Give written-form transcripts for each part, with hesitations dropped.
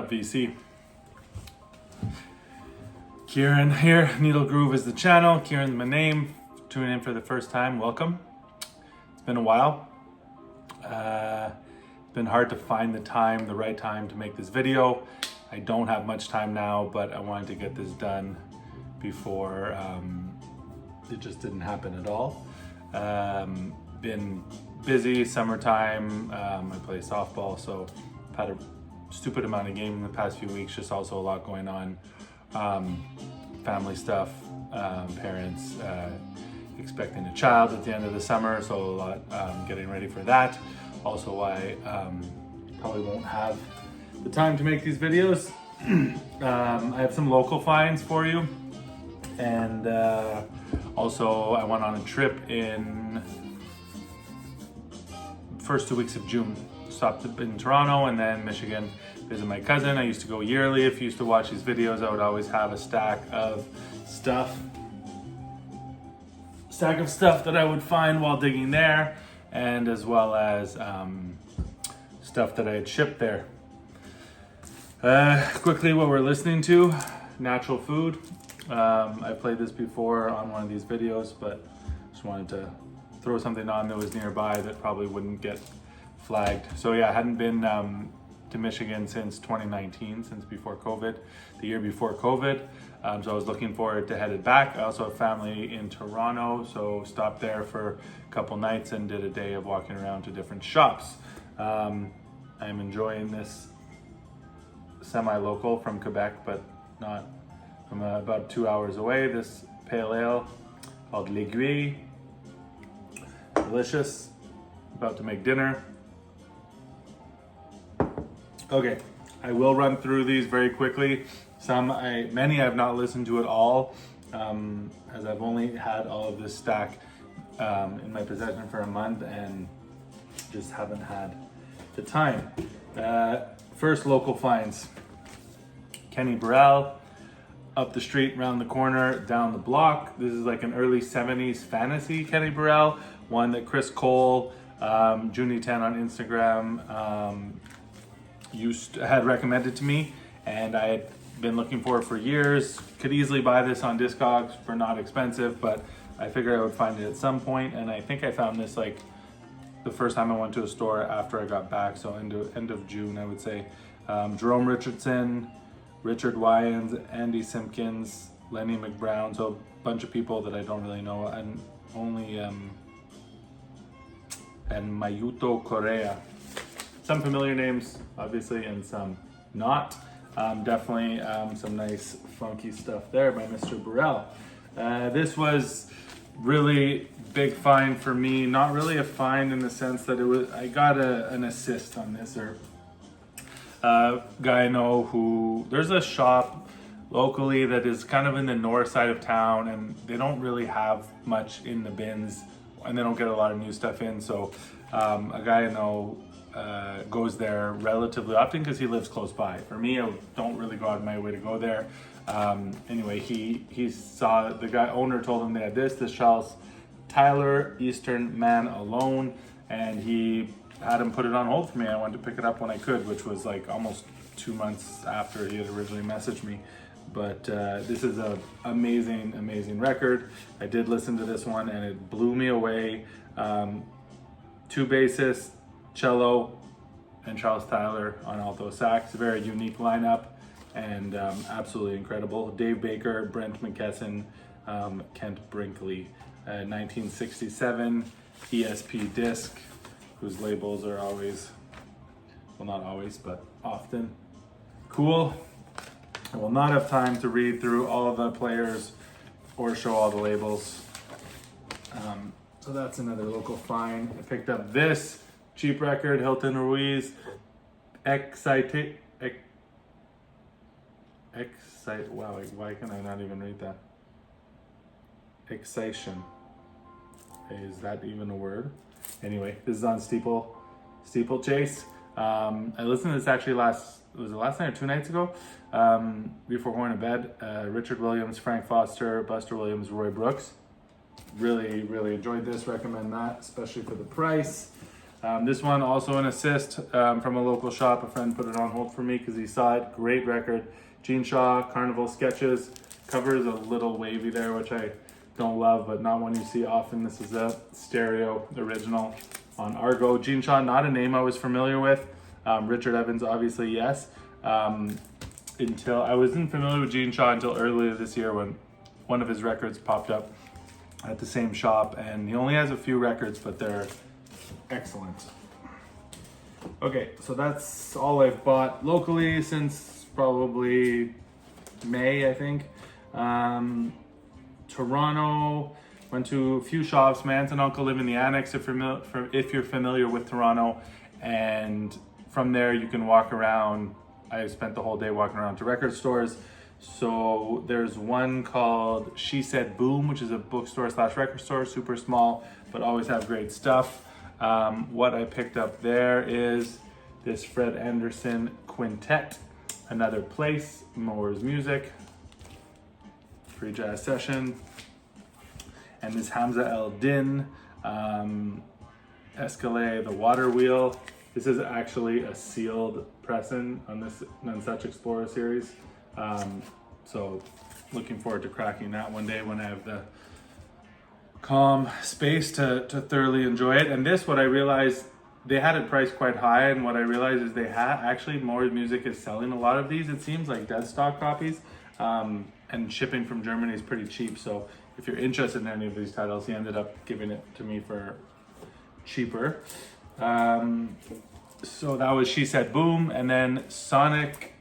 up, VC? Kieran here. Needle Groove is the channel. Kieran's my name. Tuning in for the first time, welcome. It's been a while. It's been hard to find the right time to make this video. I don't have much time now, but I wanted to get this done before it just didn't happen at all. Been busy, summertime. I play softball, so I've had a stupid amount of games in the past few weeks. Just also a lot going on. Family stuff, parents expecting a child at the end of the summer, so a lot getting ready for that. Also why probably won't have the time to make these videos. I have some local finds for you, and also I went on a trip in first 2 weeks of June. Stopped in Toronto and then Michigan, visit my cousin. I used to go yearly. If you used to watch these videos, I would always have a stack of stuff that I would find while digging there, and as well as stuff that I had shipped there. Quickly, what we're listening to, Natural Food. I played this before on one of these videos, but just wanted to throw something on that was nearby that probably wouldn't get flagged. So yeah, I hadn't been to Michigan since 2019, since before COVID, the year before COVID. So I was looking forward to headed back. I also have family in Toronto, so stopped there for a couple nights and did a day of walking around to different shops. I'm enjoying this semi-local from Quebec, but not from about 2 hours away. This pale ale called L'Aiguille. Delicious. About to make dinner. Okay, I will run through these very quickly. Many I've not listened to at all, as I've only had all of this stack in my possession for a month and just haven't had the time. First, local finds. Kenny Burrell, up the street, round the corner, down the block. This is like an early 70s fantasy Kenny Burrell, one that Chris Cole, Junie10 on Instagram, had recommended to me, and I had been looking for it for years. Could easily buy this on Discogs for not expensive, but I figured I would find it at some point, and I think I found this like the first time I went to a store after I got back, so end of June, I would say. Jerome Richardson, Richard Wyans, Andy Simpkins, Lenny McBrown, so a bunch of people that I don't really know, and only and Mayuto Correa. Some familiar names, obviously, and some not. Definitely some nice funky stuff there by Mr. Burrell. This was really big find for me. Not really a find in the sense that I got an assist on this, or guy I know who, there's a shop locally that is kind of in the north side of town, and they don't really have much in the bins, and they don't get a lot of new stuff in. So a guy I know goes there relatively often because he lives close by. For me, I don't really go out of my way to go there. Anyway, he saw, the owner told him they had this Charles Tyler Eastern Man Alone, and he had him put it on hold for me. I wanted to pick it up when I could, which was like almost 2 months after he had originally messaged me. But this is an amazing record. I did listen to this one and it blew me away. Two bassists, cello, and Charles Tyler on alto sax. Very unique lineup, and absolutely incredible. Dave Baker, Brent McKesson, Kent Brinkley. 1967 ESP disc, whose labels are always, well, not always, but often cool. I will not have time to read through all of the players or show all the labels. So that's another local find. I picked up this cheap record, Hilton Ruiz, wow, why can I not even read that? Excitation. Is that even a word? Anyway, this is on Steeplechase. I listened to this actually was it last night or 2 nights ago? Before going to bed. Richard Williams, Frank Foster, Buster Williams, Roy Brooks. Really enjoyed this, recommend that, especially for the price. This one also an assist from a local shop. A friend put it on hold for me because he saw it. Great record. Gene Shaw, Carnival Sketches. Cover is a little wavy there, which I don't love, but not one you see often. This is a stereo original on Argo. Gene Shaw, not a name I was familiar with. Richard Evans, obviously, yes. Until I wasn't familiar with Gene Shaw until earlier this year when one of his records popped up at the same shop, and he only has a few records, but they're excellent. Okay, so that's all I've bought locally since probably May, I think. Toronto, went to a few shops. My aunt and uncle live in the annex if you're familiar with Toronto, and from there you can walk around. I spent the whole day walking around to record stores. So there's one called She Said Boom, which is a bookstore / record store, super small, but always have great stuff. What I picked up there is this Fred Anderson Quintet, Another Place, Moore's Music, Free Jazz Session, and this Hamza El Din, Escalade, The Water Wheel. This is actually a sealed pressing on this None Such Explorer series. So looking forward to cracking that one day when I have the calm space to thoroughly enjoy it. And this, what I realized, they had it priced quite high, and what I realized is they had actually More Music is selling a lot of these, it seems, like dead stock copies, and shipping from Germany is pretty cheap. So if you're interested in any of these titles, he ended up giving it to me for cheaper. So that was She Said Boom, and then Sonic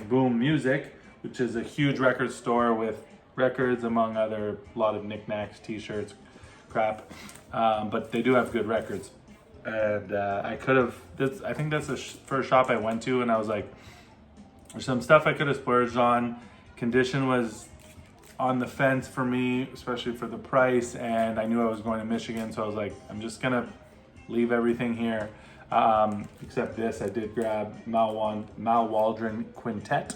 Boom Music, which is a huge record store with records, among other, a lot of knickknacks, t-shirts, crap, but they do have good records. And I think that's the first shop I went to, and I was like, there's some stuff I could have splurged on. Condition was on the fence for me, especially for the price, and I knew I was going to Michigan, so I was like, I'm just gonna leave everything here. Except this, I did grab Mal Waldron Quintet,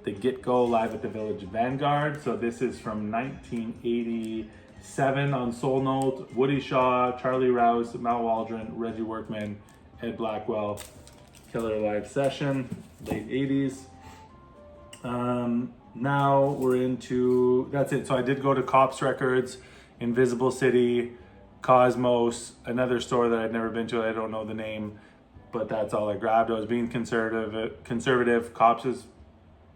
the Get Go live at the Village Vanguard. So this is from 1987 on Soul Note. Woody Shaw, Charlie Rouse, Mal Waldron, Reggie Workman, Ed Blackwell, killer live session, late 80s. Now we're into, that's it. So I did go to Cops Records, Invisible City, Cosmos, another store that I'd never been to. I don't know the name, but that's all I grabbed. I was being conservative. Cops is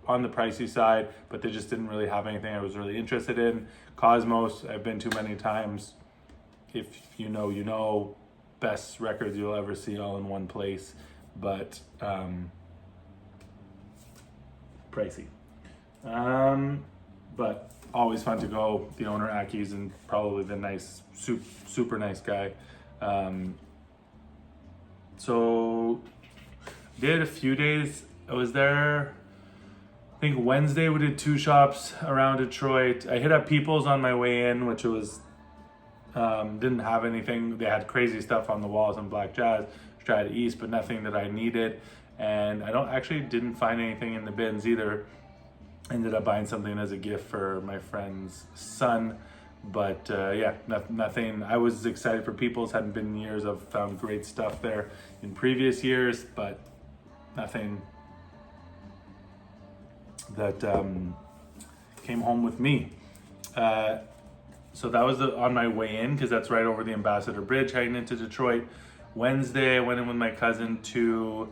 on the pricey side, but they just didn't really have anything I was really interested in. Cosmos, I've been to many times. If you know, you know, best records you'll ever see all in one place, but pricey. But always fun to go. The owner, Aki's, and probably the nice, super nice guy. So did a few days. I was there, I think Wednesday we did 2 shops around Detroit. I hit up People's on my way in, which was, didn't have anything. They had crazy stuff on the walls and Black Jazz, Strata East, but nothing that I needed. And I didn't find anything in the bins either. Ended up buying something as a gift for my friend's son, but yeah, nothing. I was excited for People's, hadn't been in years. I've found great stuff there in previous years, but nothing that came home with me. So that was on my way in, because that's right over the Ambassador Bridge heading into Detroit. Wednesday, I went in with my cousin to,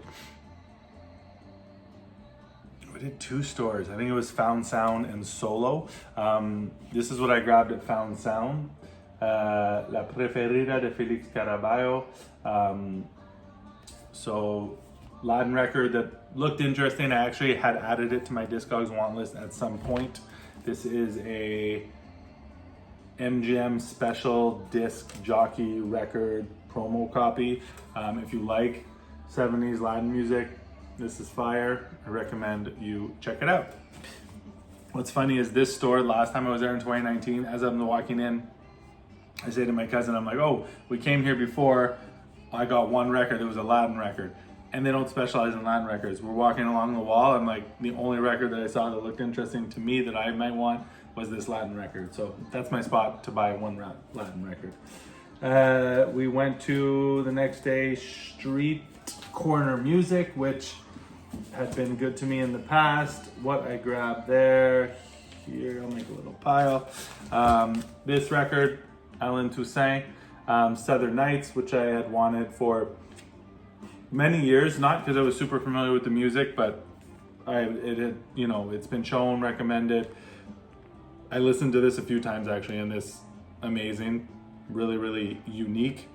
I did 2 stores. I think it was Found Sound and Solo. This is what I grabbed at Found Sound. La Preferida de Felix Caraballo. So Latin record that looked interesting. I actually had added it to my Discogs want list at some point. This is a MGM special disc jockey record promo copy. If you like 70s Latin music, this is fire. I recommend you check it out. What's funny is this store, last time I was there in 2019, as I'm walking in, I say to my cousin, I'm like, oh, we came here before, I got one record, it was a Latin record. And they don't specialize in Latin records. We're walking along the wall, and like the only record that I saw that looked interesting to me that I might want was this Latin record. So that's my spot to buy one Latin record. We went to the next day Street Corner Music, which had been good to me in the past. What I grabbed there, here, I'll make a little pile. This record, Alan Toussaint, Southern Nights, which I had wanted for many years, not because I was super familiar with the music, but it's been shown, recommended. I listened to this a few times actually, and this amazing, really, really unique.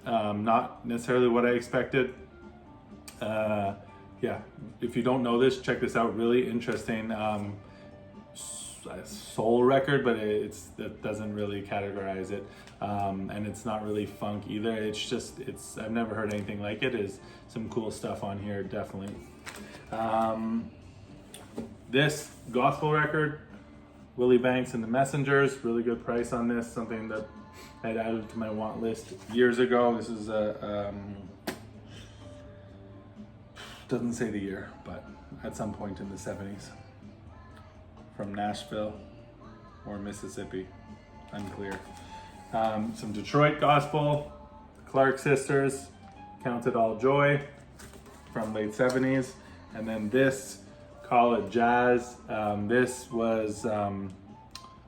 Not necessarily what I expected. If you don't know this, check this out. Really interesting soul record, but it doesn't really categorize it, and it's not really funk either. I've never heard anything like it. Is some cool stuff on here, definitely. This gospel record, Willie Banks and the Messengers, really good price on this. Something that I'd added to my want list years ago. This is doesn't say the year, but at some point in the 70s. From Nashville or Mississippi, unclear. Some Detroit gospel, Clark Sisters, Count It All Joy, from late 70s. And then this, Call It Jazz. This was, I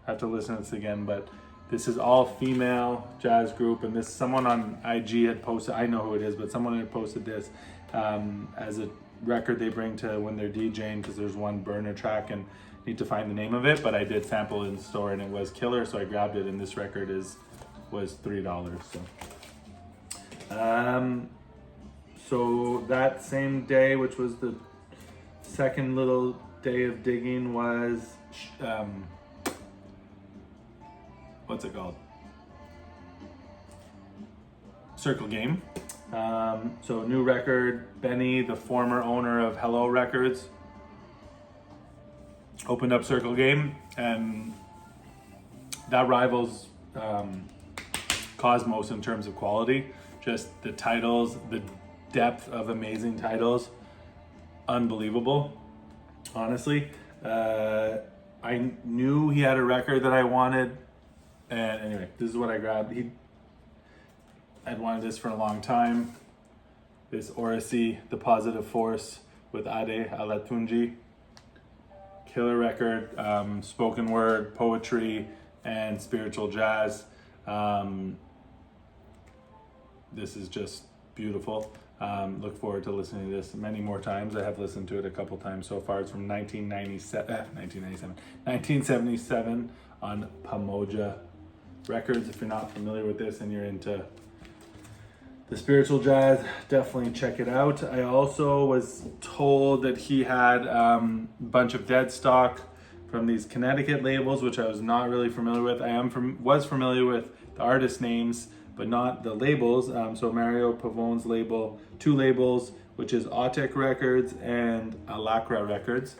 have to listen to this again, but this is all female jazz group, and someone on IG had posted, I know who it is, but someone had posted this as a record they bring to when they're DJing, because there's one burner track and need to find the name of it, but I did sample it in the store and it was killer, so I grabbed it, and this record was $3. So that same day, which was the second little day of digging, was what's it called? Circle Game. So new record, Benny, the former owner of Hello Records, opened up Circle Game, and that rivals Cosmos in terms of quality. Just the titles, the depth of amazing titles, unbelievable, honestly. I knew he had a record that I wanted, and anyway, this is what I grabbed. I'd wanted this for a long time. This Oracy, The Positive Force with Ade Alatunji. Killer record, spoken word, poetry, and spiritual jazz. This is just beautiful. Look forward to listening to this many more times. I have listened to it a couple times so far. It's from 1977 on Pamoja Records. If you're not familiar with this and you're into the spiritual jazz, definitely check it out. I also was told that he had a bunch of dead stock from these Connecticut labels, which I was not really familiar with. Was familiar with the artist names, but not the labels. So Mario Pavone's label, two labels, which is Autic Records and Alacra Records.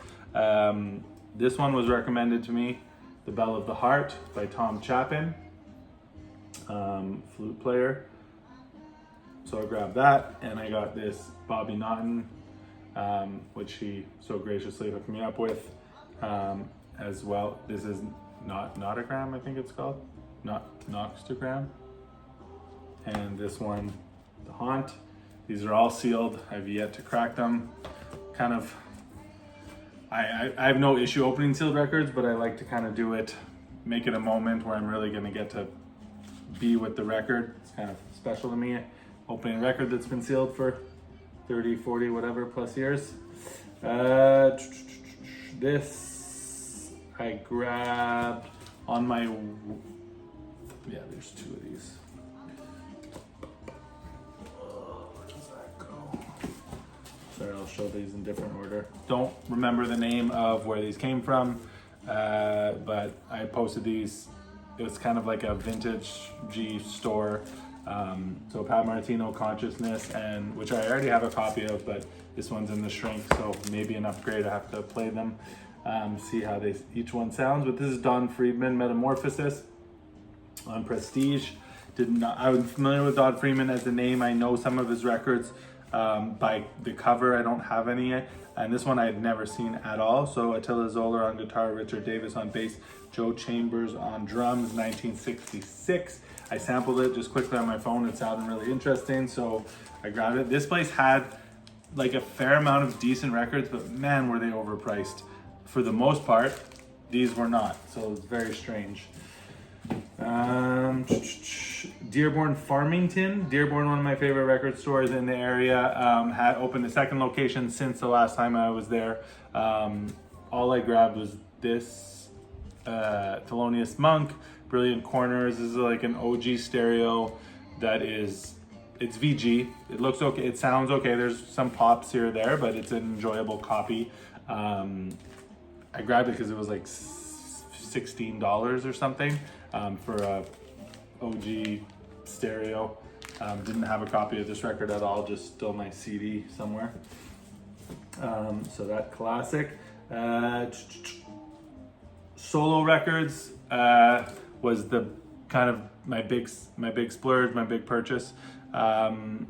This one was recommended to me, The Bell of the Heart by Tom Chapin, flute player. So I grabbed that, and I got this Bobby Naughton, which he so graciously hooked me up with as well. This is Notogram, I think it's called, Noxtogram. And this one, the Haunt. These are all sealed. I've yet to crack them. Kind of, I have no issue opening sealed records, but I like to kind of do it, make it a moment where I'm really gonna get to be with the record. It's kind of special to me, opening a record that's been sealed for 30, 40, whatever plus years. This I grabbed on my, there's two of these. Sorry, I'll show these in different order. Don't remember the name of where these came from, but I posted these. It was kind of like a vintage G store. So Pat Martino Consciousness, and which I already have a copy of, but this one's in the shrink, so maybe an upgrade. I have to play them, see how each one sounds. But this is Don Friedman, Metamorphosis on Prestige. I was familiar with Don Friedman as a name. I know some of his records by the cover. I don't have any yet. And this one I had never seen at all. So Attila Zoller on guitar, Richard Davis on bass, Joe Chambers on drums, 1966. I sampled it just quickly on my phone. It sounded really interesting, so I grabbed it. This place had like a fair amount of decent records, but man, were they overpriced. For the most part, these were not, so it's very strange. Dearborn Farmington. Dearborn, one of my favorite record stores in the area, had opened a second location since the last time I was there. All I grabbed was this Thelonious Monk, Brilliant Corners. This is like an OG stereo that is, it's VG. It looks okay, it sounds okay. There's some pops here or there, but it's an enjoyable copy. I grabbed it because it was like $16 or something for a OG stereo. Didn't have a copy of this record at all, just still my CD somewhere. So that classic. Solo Records was the kind of my big splurge, my big purchase. When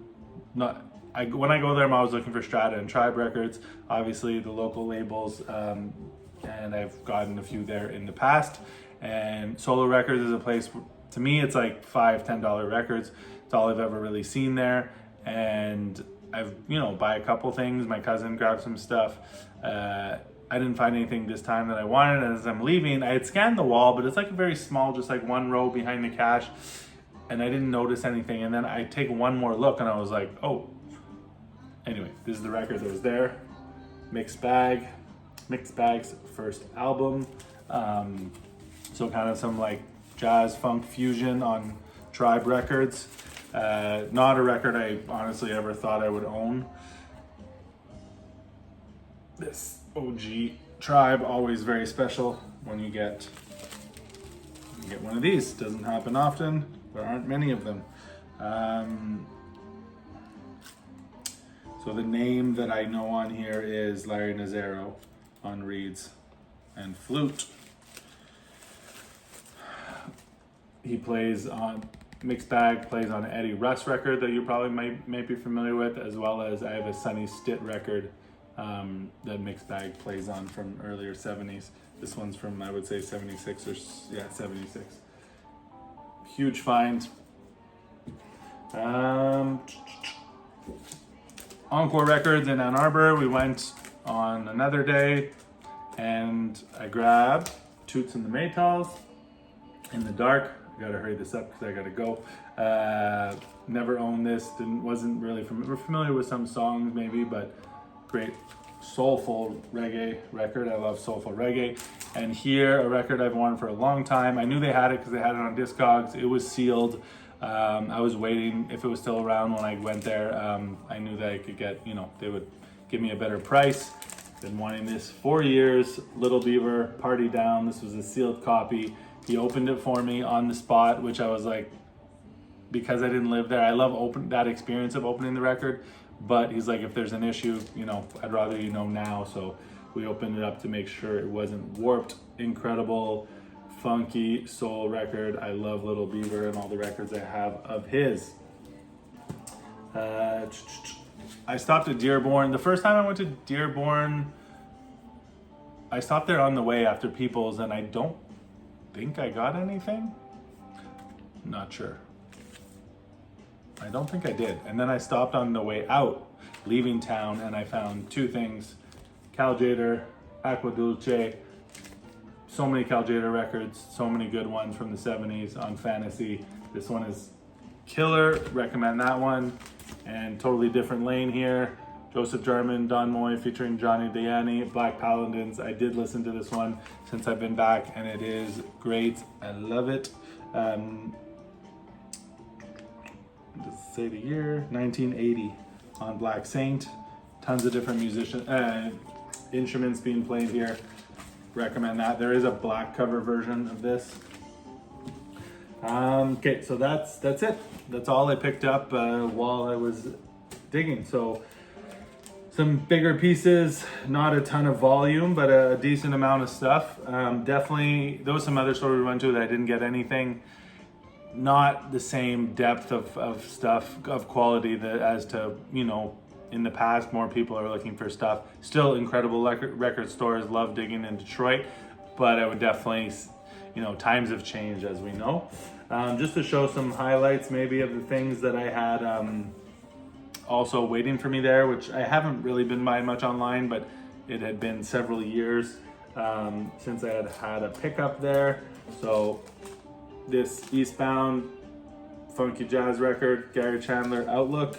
I go there, I'm always looking for Strata and Tribe records, obviously the local labels, and I've gotten a few there in the past. And Solo Records is a place, to me, it's like $5-10 records. It's all I've ever really seen there. And I've, buy a couple things. My cousin grabbed some stuff. I didn't find anything this time that I wanted. And as I'm leaving, I had scanned the wall, but it's like a very small, just like one row behind the cash. And I didn't notice anything. And then I take one more look and I was like, oh. Anyway, this is the record that was there. Mixed Bag's first album. So kind of some like jazz funk fusion on Tribe Records. Not a record I honestly ever thought I would own. This OG Tribe, always very special when you get one of these. Doesn't happen often. There aren't many of them. So the name that I know on here is Larry Nazzaro on reeds and flute. He plays on, Mixed Bag plays on Eddie Russ record that you probably might be familiar with, as well as I have a Sonny Stitt record that Mixed Bag plays on from earlier 70s. This one's from, I would say, 76 or, 76. Huge find. Encore Records in Ann Arbor. We went on another day and I grabbed Toots and the Maytals, In the Dark. I gotta hurry this up because I gotta go. Never owned this, wasn't really familiar with some songs maybe, but great soulful reggae record. I love soulful reggae. And here, a record I've wanted for a long time. I knew they had it because they had it on Discogs. It was sealed. I was waiting if it was still around when I went there. I knew that I could get, they would give me a better price. Been wanting this 4 years. Little Beaver, Party Down. This was a sealed copy. He opened it for me on the spot, which I was like, because I didn't live there, I love that experience of opening the record. But he's like, if there's an issue, I'd rather now. So we opened it up to make sure it wasn't warped. Incredible, funky soul record. I love Little Beaver and all the records I have of his. I stopped at Dearborn. The first time I went to Dearborn, I stopped there on the way after People's, and I don't think I got anything. Not sure. I don't think I did. And then I stopped on the way out, leaving town, and I found two things. Cal Tjader, Aqua Dulce. So many Cal Tjader records, so many good ones from the 70s on Fantasy. This one is killer, recommend that one. And totally different lane here. Joseph Jarman, Don Moy featuring Johnny Deani, Black Paladins. I did listen to this one since I've been back, and it is great. I love it. Let's say the year, 1980 on Black Saint. Tons of different instruments being played here. Recommend that. There is a black cover version of this. Okay, so that's it. That's all I picked up while I was digging. So some bigger pieces, not a ton of volume, but a decent amount of stuff. Definitely, there was some other stores we went to that I didn't get anything. Not the same depth of stuff, of quality as to, in the past, more people are looking for stuff. Still incredible record stores, love digging in Detroit, but I would definitely, times have changed as we know. just to show some highlights maybe of the things that I had also waiting for me there, which I haven't really been buying much online, but it had been several years since I had had a pickup there. So this Eastbound funky jazz record, Gary Chandler, Outlook.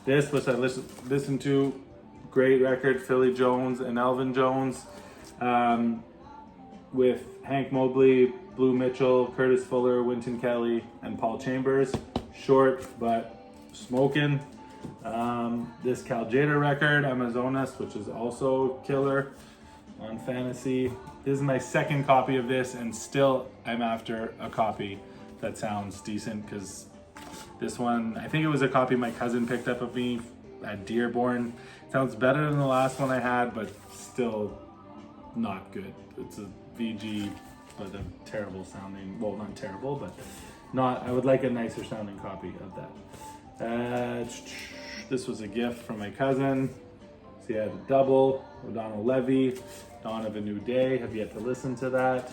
This was I listened to, great record, Philly Jones and Elvin Jones, with Hank Mobley, Blue Mitchell, Curtis Fuller, Wynton Kelly, and Paul Chambers. Short but smoking. This Cal Jada record, Amazonas, which is also killer on Fantasy. This is my second copy of this, and still I'm after a copy that sounds decent, because this one, I think it was a copy my cousin picked up of me at Dearborn. It sounds better than the last one I had, but still not good. It's a VG, but a terrible sounding, well, not terrible, but not, I would like a nicer sounding copy of that. This was a gift from my cousin. So he had a double, O'Donnell Levy, Dawn of a New Day, have yet to listen to that.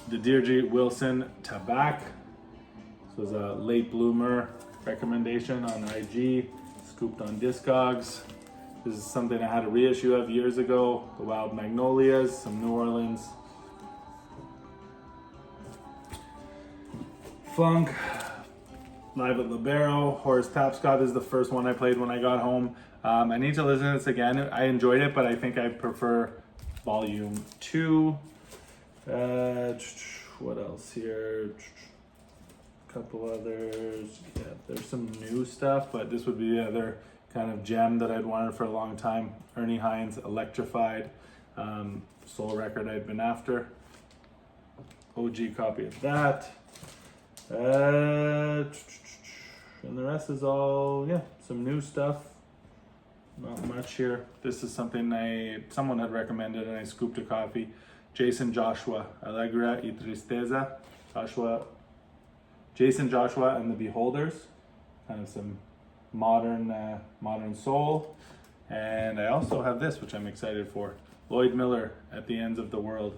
The Deirdre Wilson Tabak. This was a late bloomer recommendation on IG, scooped on Discogs. This is something I had a reissue of years ago. The Wild Magnolias, some New Orleans funk. Live at Libero, Horace Tapscott is the first one I played when I got home. I need to listen to this again. I enjoyed it, but I think I prefer Volume 2. What else here? A couple others. Yeah, there's some new stuff, but this would be the other kind of gem that I'd wanted for a long time. Ernie Hines, Electrified, soul record I'd been after. OG copy of that. And the rest is all, yeah, some new stuff. Not much here. This is something someone had recommended and I scooped a copy. Jason Joshua, Allegra y Tristeza. Jason Joshua and the Beholders. Kind of some modern soul. And I also have this, which I'm excited for. Lloyd Miller, At the Ends of the World.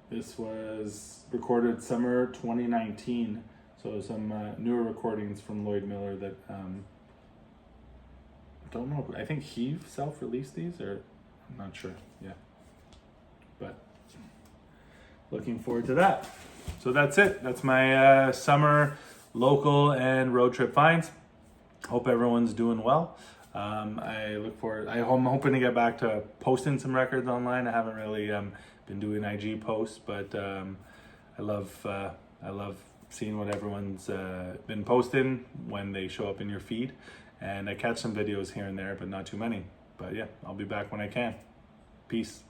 This was recorded summer 2019. So some newer recordings from Lloyd Miller that I don't know. I think he self-released these, or I'm not sure. Yeah, but looking forward to that. So that's it. That's my summer local and road trip finds. Hope everyone's doing well. I look forward. I'm hoping to get back to posting some records online. I haven't really been doing IG posts, but I love seeing what everyone's been posting when they show up in your feed. And I catch some videos here and there, but not too many. But yeah, I'll be back when I can. Peace.